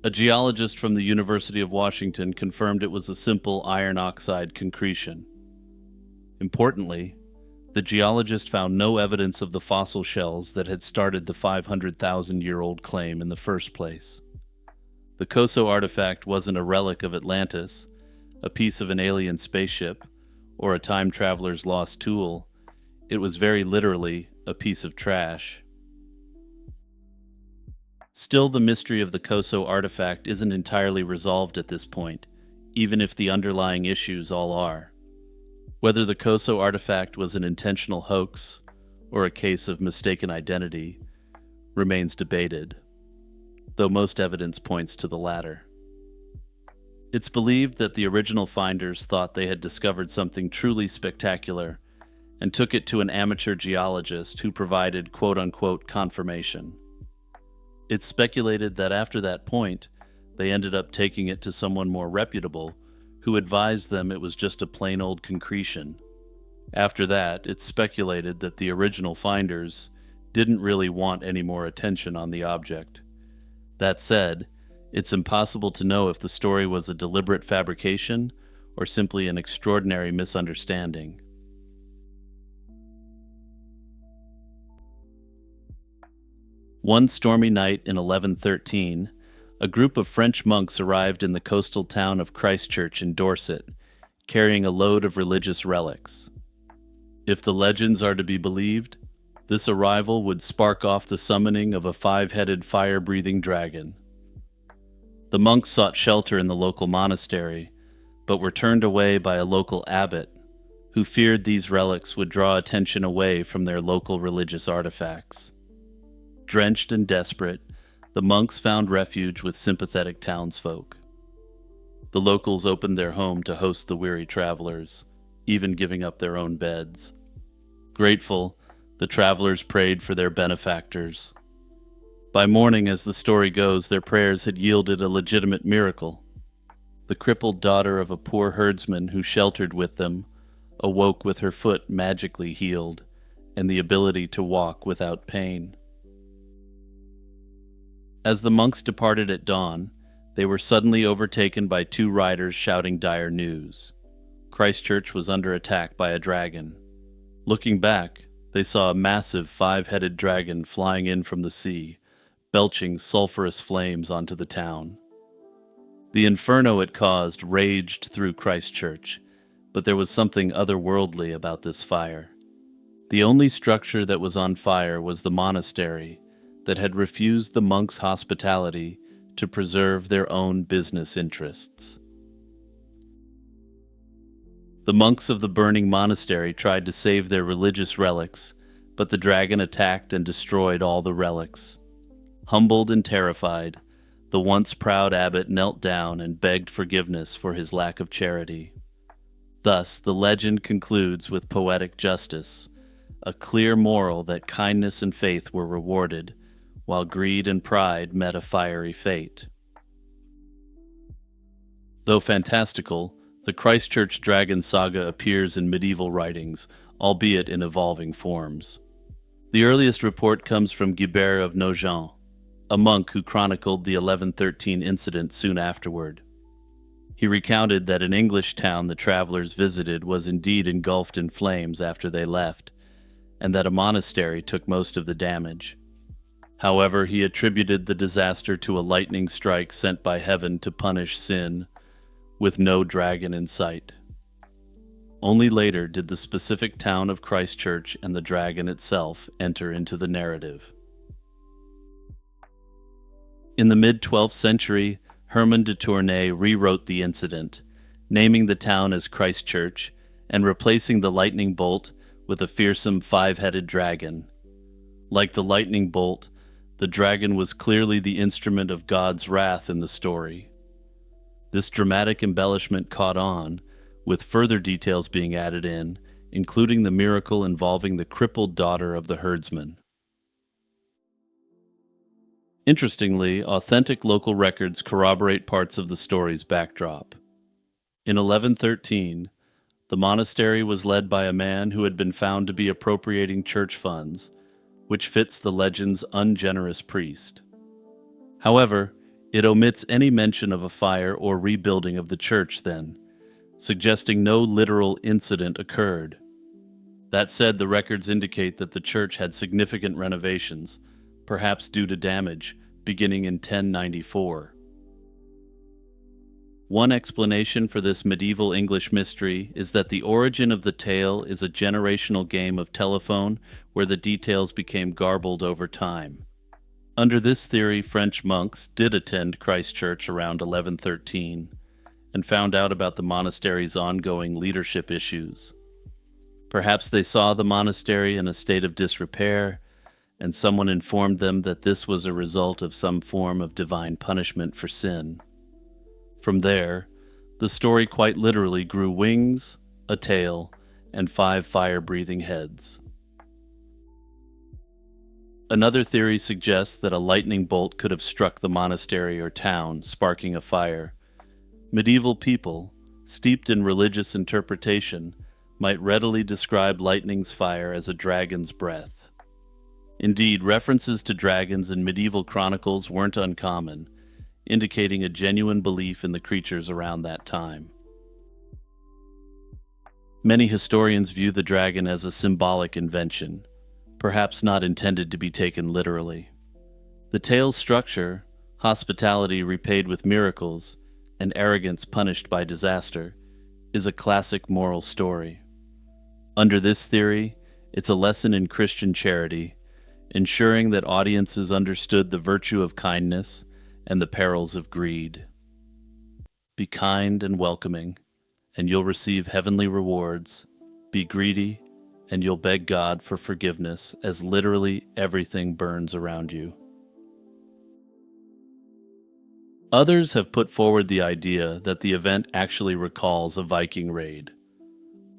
A geologist from the University of Washington confirmed it was a simple iron oxide concretion. Importantly, the geologist found no evidence of the fossil shells that had started the 500,000-year-old claim in the first place. The Koso artifact wasn't a relic of Atlantis, a piece of an alien spaceship, or a time traveler's lost tool. It was very literally a piece of trash. Still, the mystery of the Koso artifact isn't entirely resolved at this point, even if the underlying issues all are. Whether the Koso artifact was an intentional hoax or a case of mistaken identity remains debated, though most evidence points to the latter. It's believed that the original finders thought they had discovered something truly spectacular and took it to an amateur geologist who provided quote-unquote confirmation. It's speculated that after that point, they ended up taking it to someone more reputable who advised them it was just a plain old concretion. After that, it's speculated that the original finders didn't really want any more attention on the object. That said, it's impossible to know if the story was a deliberate fabrication or simply an extraordinary misunderstanding. One stormy night in 1113, a group of French monks arrived in the coastal town of Christchurch in Dorset, carrying a load of religious relics. If the legends are to be believed, this arrival would spark off the summoning of a 5-headed fire-breathing dragon. The monks sought shelter in the local monastery, but were turned away by a local abbot, who feared these relics would draw attention away from their local religious artifacts. Drenched and desperate, the monks found refuge with sympathetic townsfolk. The locals opened their home to host the weary travelers, even giving up their own beds. Grateful, the travelers prayed for their benefactors. By morning, as the story goes, their prayers had yielded a legitimate miracle. The crippled daughter of a poor herdsman who sheltered with them awoke with her foot magically healed and the ability to walk without pain. As the monks departed at dawn, they were suddenly overtaken by 2 riders shouting dire news. Christchurch was under attack by a dragon. Looking back, They saw a massive five-headed dragon flying in from the sea, belching sulphurous flames onto the town. The inferno it caused raged through Christchurch, but there was something otherworldly about this fire. The only structure that was on fire was the monastery that had refused the monks' hospitality to preserve their own business interests. The monks of the burning monastery tried to save their religious relics, but the dragon attacked and destroyed all the relics. Humbled and terrified, the once proud abbot knelt down and begged forgiveness for his lack of charity. Thus, the legend concludes with poetic justice, a clear moral that kindness and faith were rewarded, while greed and pride met a fiery fate. Though fantastical, the Christchurch dragon saga appears in medieval writings, albeit in evolving forms. The earliest report comes from Guibert of Nogent, a monk who chronicled the 1113 incident soon afterward. He recounted that an English town the travelers visited was indeed engulfed in flames after they left, and that a monastery took most of the damage. However, he attributed the disaster to a lightning strike sent by heaven to punish sin, with no dragon in sight. Only later did the specific town of Christchurch and the dragon itself enter into the narrative. In the mid-12th century, Herman de Tournai rewrote the incident, naming the town as Christchurch and replacing the lightning bolt with a fearsome five-headed dragon. Like the lightning bolt, the dragon was clearly the instrument of God's wrath in the story. This dramatic embellishment caught on, with further details being added in, including the miracle involving the crippled daughter of the herdsman. Interestingly, authentic local records corroborate parts of the story's backdrop. In 1113, the monastery was led by a man who had been found to be appropriating church funds, which fits the legend's ungenerous priest. However, it omits any mention of a fire or rebuilding of the church then, suggesting no literal incident occurred. That said, the records indicate that the church had significant renovations, perhaps due to damage, beginning in 1094. One explanation for this medieval English mystery is that the origin of the tale is a generational game of telephone where the details became garbled over time. Under this theory, French monks did attend Christchurch around 1113 and found out about the monastery's ongoing leadership issues. Perhaps they saw the monastery in a state of disrepair, and someone informed them that this was a result of some form of divine punishment for sin. From there, the story quite literally grew wings, a tail, and 5 fire-breathing heads. Another theory suggests that a lightning bolt could have struck the monastery or town, sparking a fire. Medieval people, steeped in religious interpretation, might readily describe lightning's fire as a dragon's breath. Indeed, references to dragons in medieval chronicles weren't uncommon, indicating a genuine belief in the creatures around that time. Many historians view the dragon as a symbolic invention, perhaps not intended to be taken literally. The tale's structure, hospitality repaid with miracles, and arrogance punished by disaster, is a classic moral story. Under this theory, it's a lesson in Christian charity, ensuring that audiences understood the virtue of kindness and the perils of greed. Be kind and welcoming, and you'll receive heavenly rewards. Be greedy, and you'll beg God for forgiveness as literally everything burns around you. Others have put forward the idea that the event actually recalls a Viking raid.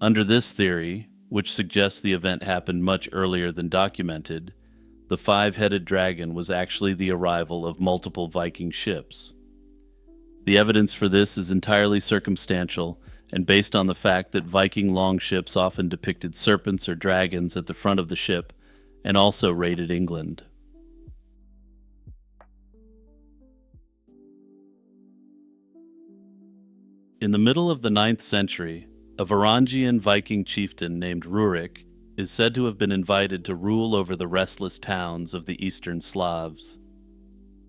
Under this theory, which suggests the event happened much earlier than documented, the 5-headed dragon was actually the arrival of multiple Viking ships. The evidence for this is entirely circumstantial and based on the fact that Viking longships often depicted serpents or dragons at the front of the ship and also raided England. In the middle of the 9th century, a Varangian Viking chieftain named Rurik is said to have been invited to rule over the restless towns of the Eastern Slavs.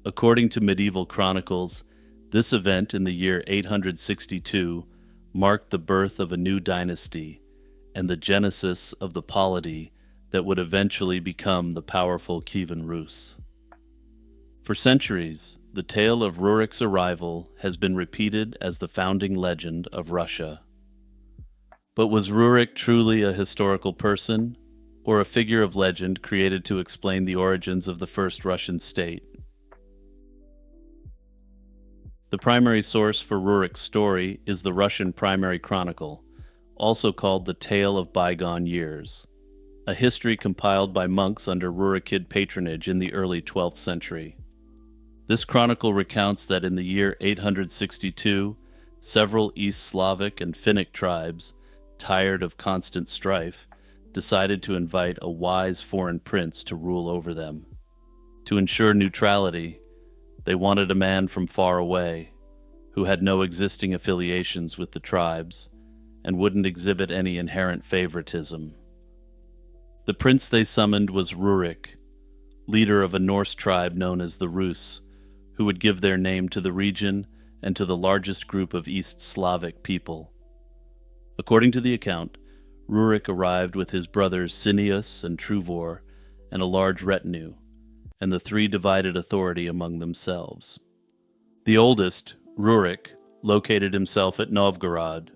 According to medieval chronicles, this event in the year 862 marked the birth of a new dynasty and the genesis of the polity that would eventually become the powerful Kievan Rus. For centuries, the tale of Rurik's arrival has been repeated as the founding legend of Russia. But was Rurik truly a historical person, or a figure of legend created to explain the origins of the first Russian state? The primary source for Rurik's story is the Russian Primary Chronicle, also called the Tale of Bygone Years, a history compiled by monks under Rurikid patronage in the early 12th century. This chronicle recounts that in the year 862, several East Slavic and Finnic tribes, tired of constant strife, decided to invite a wise foreign prince to rule over them. To ensure neutrality, they wanted a man from far away, who had no existing affiliations with the tribes, and wouldn't exhibit any inherent favoritism. The prince they summoned was Rurik, leader of a Norse tribe known as the Rus, who would give their name to the region and to the largest group of East Slavic people. According to the account, Rurik arrived with his brothers Cineas and Truvor and a large retinue, and the three divided authority among themselves. The oldest, Rurik, located himself at Novgorod,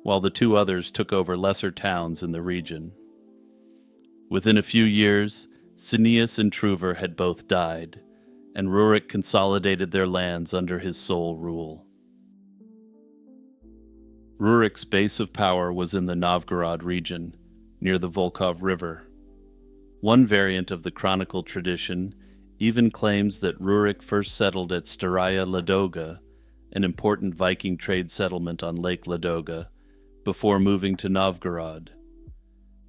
while the two others took over lesser towns in the region. Within a few years, Cineas and Truvor had both died, and Rurik consolidated their lands under his sole rule. Rurik's base of power was in the Novgorod region, near the Volkhov River. One variant of the chronicle tradition even claims that Rurik first settled at Staraya Ladoga, an important Viking trade settlement on Lake Ladoga, before moving to Novgorod.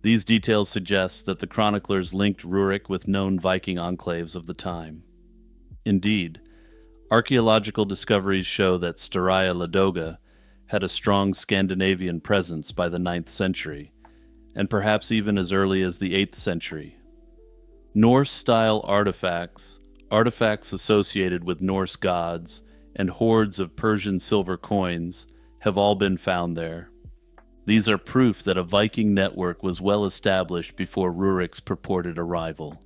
These details suggest that the chroniclers linked Rurik with known Viking enclaves of the time. Indeed, archaeological discoveries show that Staraya Ladoga had a strong Scandinavian presence by the 9th century, and perhaps even as early as the 8th century. Norse-style artifacts associated with Norse gods, and hoards of Persian silver coins have all been found there. These are proof that a Viking network was well established before Rurik's purported arrival.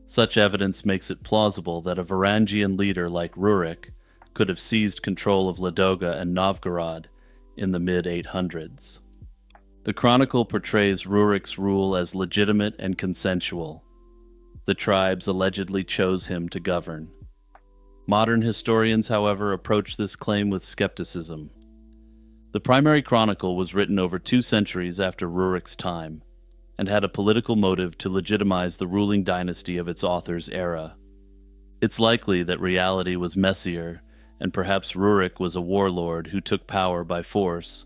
Such evidence makes it plausible that a Varangian leader like Rurik could have seized control of Ladoga and Novgorod in the mid-800s. The chronicle portrays Rurik's rule as legitimate and consensual. The tribes allegedly chose him to govern. Modern historians, however, approach this claim with skepticism. The primary chronicle was written over 2 centuries after Rurik's time, and had a political motive to legitimize the ruling dynasty of its author's era. It's likely that reality was messier, and perhaps Rurik was a warlord who took power by force,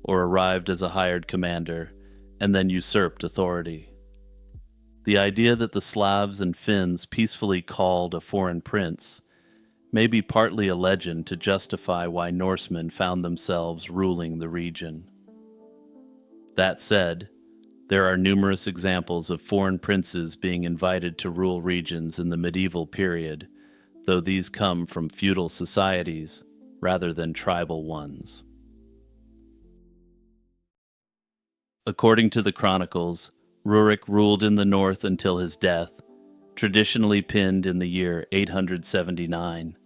or arrived as a hired commander, and then usurped authority. The idea that the Slavs and Finns peacefully called a foreign prince may be partly a legend to justify why Norsemen found themselves ruling the region. That said, there are numerous examples of foreign princes being invited to rule regions in the medieval period, though these come from feudal societies rather than tribal ones. According to the chronicles, Rurik ruled in the north until his death, traditionally pinned in the year 879.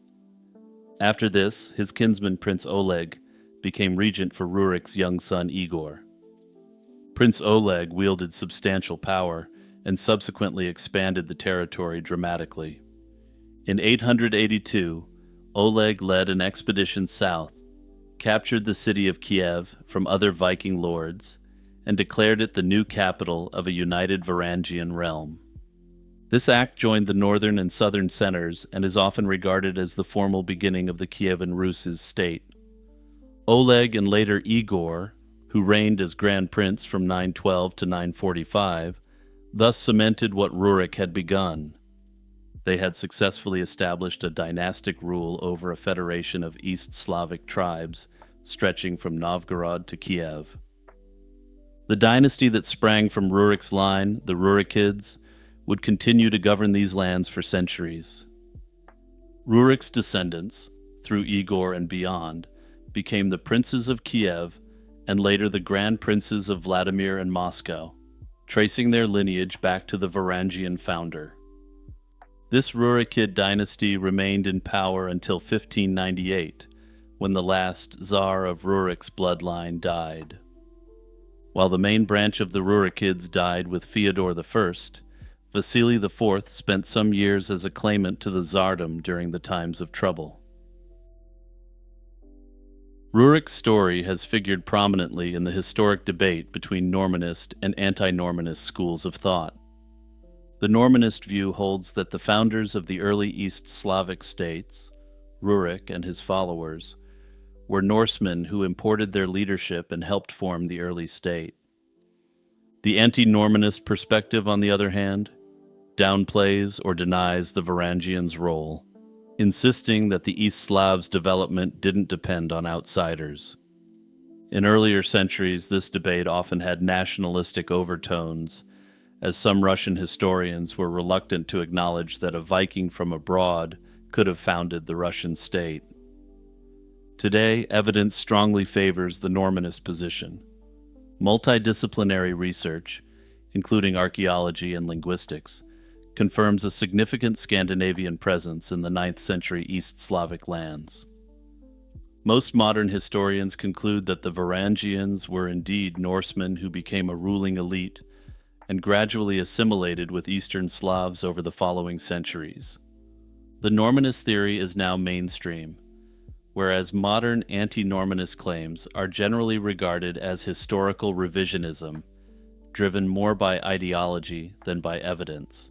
After this, his kinsman Prince Oleg became regent for Rurik's young son Igor. Prince Oleg wielded substantial power and subsequently expanded the territory dramatically. In 882, Oleg led an expedition south, captured the city of Kiev from other Viking lords, and declared it the new capital of a united Varangian realm. This act joined the northern and southern centers and is often regarded as the formal beginning of the Kievan Rus' state. Oleg and later Igor, who reigned as Grand Prince from 912 to 945, thus cemented what Rurik had begun. They had successfully established a dynastic rule over a federation of East Slavic tribes stretching from Novgorod to Kiev. The dynasty that sprang from Rurik's line, the Rurikids, would continue to govern these lands for centuries. Rurik's descendants, through Igor and beyond, became the princes of Kiev and later the grand princes of Vladimir and Moscow, tracing their lineage back to the Varangian founder. This Rurikid dynasty remained in power until 1598, when the last Tsar of Rurik's bloodline died. While the main branch of the Rurikids died with Fyodor I, Vasily IV spent some years as a claimant to the Tsardom during the times of trouble. Rurik's story has figured prominently in the historic debate between Normanist and anti-Normanist schools of thought. The Normanist view holds that the founders of the early East Slavic states, Rurik and his followers, were Norsemen who imported their leadership and helped form the early state. The anti-Normanist perspective, on the other hand, downplays or denies the Varangians' role, insisting that the East Slavs' development didn't depend on outsiders. In earlier centuries, this debate often had nationalistic overtones, as some Russian historians were reluctant to acknowledge that a Viking from abroad could have founded the Russian state. Today, evidence strongly favors the Normanist position. Multidisciplinary research, including archaeology and linguistics, confirms a significant Scandinavian presence in the 9th century East Slavic lands. Most modern historians conclude that the Varangians were indeed Norsemen who became a ruling elite and gradually assimilated with Eastern Slavs over the following centuries. The Normanist theory is now mainstream, whereas modern anti-Normanist claims are generally regarded as historical revisionism, driven more by ideology than by evidence.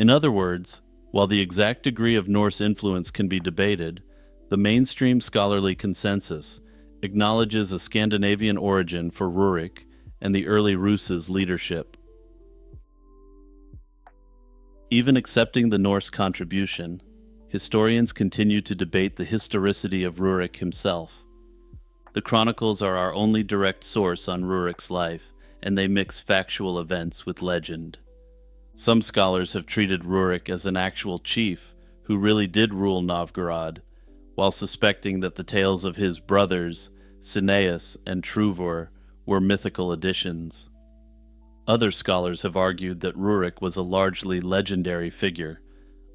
In other words, while the exact degree of Norse influence can be debated, the mainstream scholarly consensus acknowledges a Scandinavian origin for Rurik and the early Rus's leadership. Even accepting the Norse contribution, historians continue to debate the historicity of Rurik himself. The chronicles are our only direct source on Rurik's life, and they mix factual events with legend. Some scholars have treated Rurik as an actual chief who really did rule Novgorod, while suspecting that the tales of his brothers, Cineas and Truvor, were mythical additions. Other scholars have argued that Rurik was a largely legendary figure,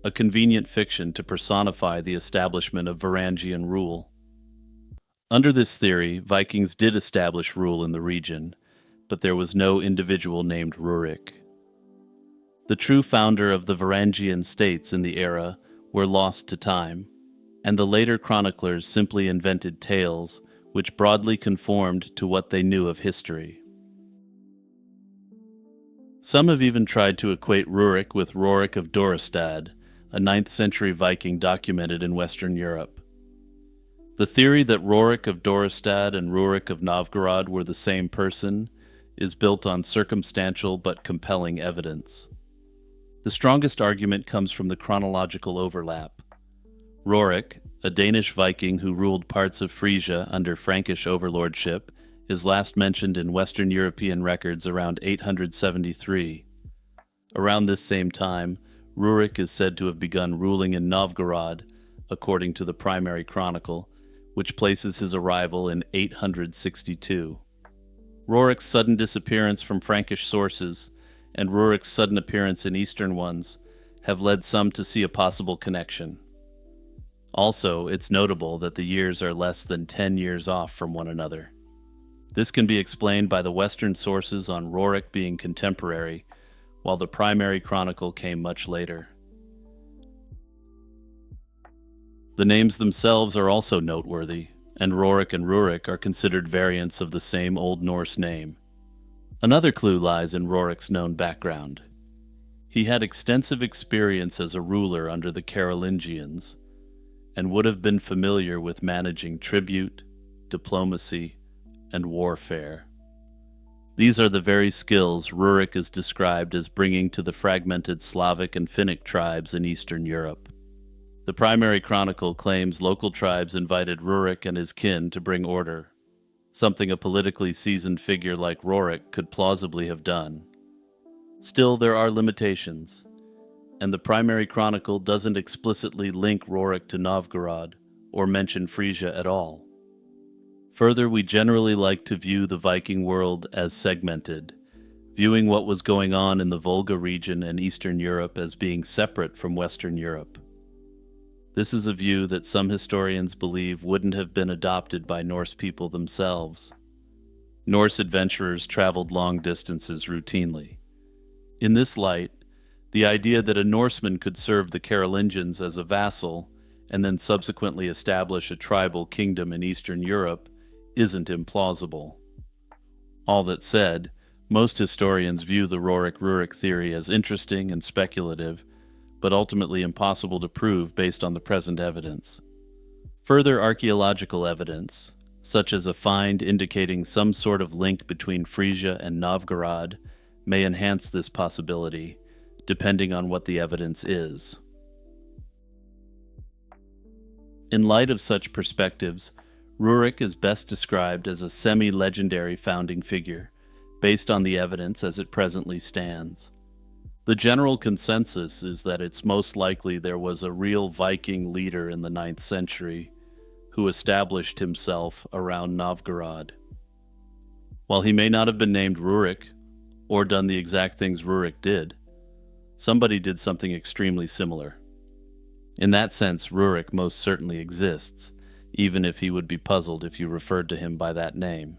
a convenient fiction to personify the establishment of Varangian rule. Under this theory, Vikings did establish rule in the region, but there was no individual named Rurik. The true founder of the Varangian states in the era were lost to time, and the later chroniclers simply invented tales which broadly conformed to what they knew of history. Some have even tried to equate Rurik with Rorik of Dorestad, a 9th century Viking documented in Western Europe. The theory that Rorik of Dorestad and Rurik of Novgorod were the same person is built on circumstantial but compelling evidence. The strongest argument comes from the chronological overlap. Rorik, a Danish Viking who ruled parts of Frisia under Frankish overlordship, is last mentioned in Western European records around 873. Around this same time, Rurik is said to have begun ruling in Novgorod, according to the primary chronicle, which places his arrival in 862. Rorik's sudden disappearance from Frankish sources and Rurik's sudden appearance in Eastern ones have led some to see a possible connection. Also, it's notable that the years are less than 10 years off from one another. This can be explained by the Western sources on Rorik being contemporary, while the primary chronicle came much later. The names themselves are also noteworthy, and Rorik and Rurik are considered variants of the same Old Norse name. Another clue lies in Rorik's known background. He had extensive experience as a ruler under the Carolingians, and would have been familiar with managing tribute, diplomacy, and warfare. These are the very skills Rurik is described as bringing to the fragmented Slavic and Finnic tribes in Eastern Europe. The primary chronicle claims local tribes invited Rurik and his kin to bring order. something a politically seasoned figure like Rorik could plausibly have done. Still, there are limitations, and the primary chronicle doesn't explicitly link Rorik to Novgorod or mention Frisia at all. Further, we generally like to view the Viking world as segmented, viewing what was going on in the Volga region and Eastern Europe as being separate from Western Europe. This is a view that some historians believe wouldn't have been adopted by Norse people themselves. Norse adventurers traveled long distances routinely. In this light, the idea that a Norseman could serve the Carolingians as a vassal and then subsequently establish a tribal kingdom in Eastern Europe isn't implausible. All that said, most historians view the Rorik-Rurik theory as interesting and speculative, but ultimately impossible to prove based on the present evidence. Further archaeological evidence, such as a find indicating some sort of link between Frisia and Novgorod, may enhance this possibility, depending on what the evidence is. In light of such perspectives, Rurik is best described as a semi-legendary founding figure, based on the evidence as it presently stands. The general consensus is that it's most likely there was a real Viking leader in the 9th century who established himself around Novgorod. While he may not have been named Rurik or done the exact things Rurik did, somebody did something extremely similar. In that sense, Rurik most certainly exists, even if he would be puzzled if you referred to him by that name.